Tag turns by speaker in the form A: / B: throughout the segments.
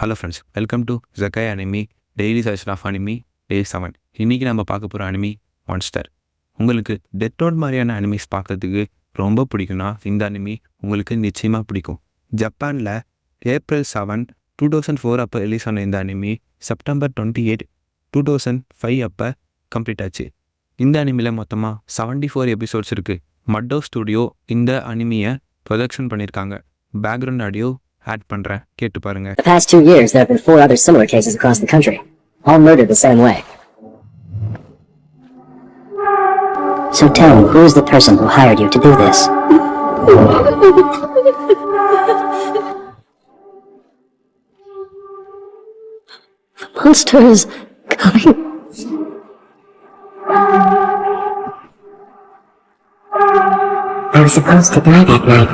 A: Hello friends, welcome to ஜக்காய் anime daily suggestion of anime day 7. இன்றைக்கி நம்ம பார்க்க போகிற அனிமி மான்ஸ்டர். உங்களுக்கு டெத் நோட் மாதிரியான அனிமிஸ் பார்க்கறதுக்கு ரொம்ப பிடிக்கும்னா இந்த அனிமி உங்களுக்கு நிச்சயமாக பிடிக்கும். ஜப்பானில் April 7, 2004 அப்போ ரிலீஸ் ஆன இந்த அனிமி September 28, 2005 அப்போ கம்ப்ளீட் ஆச்சு. இந்த அனிமியில் மொத்தமாக 74 எபிசோட்ஸ் இருக்குது. மட்டோ ஸ்டுடியோ இந்த அனிமியை ப்ரொடக்ஷன் பண்ணியிருக்காங்க. பேக்ரவுண்ட் ஆடியோ ஆட் பண்ணுறேன், கேட்டு பாருங்க.
B: The past 2 years, there have been 4 other similar cases across the country, all murdered the same way. So tell me, who is the person who hired you to do this?
C: The monster is coming.
B: I was supposed to die that night.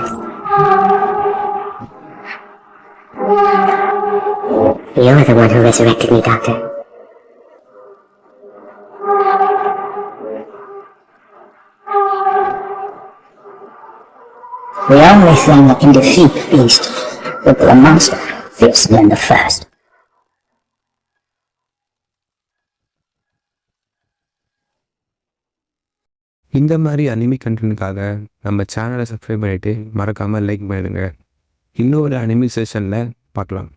B: You're the one who resurrected me, Doctor. We always say that can defeat the beast, but the monster feels than the first.
A: இந்த மாதிரி anime கண்டென்ட்டுக்காக நம்ம சேனலை subscribe பண்ணிவிட்டு மறக்காமல் like பண்ணிடுங்க. இன்னொரு anime செஷனில் பார்க்கலாம்.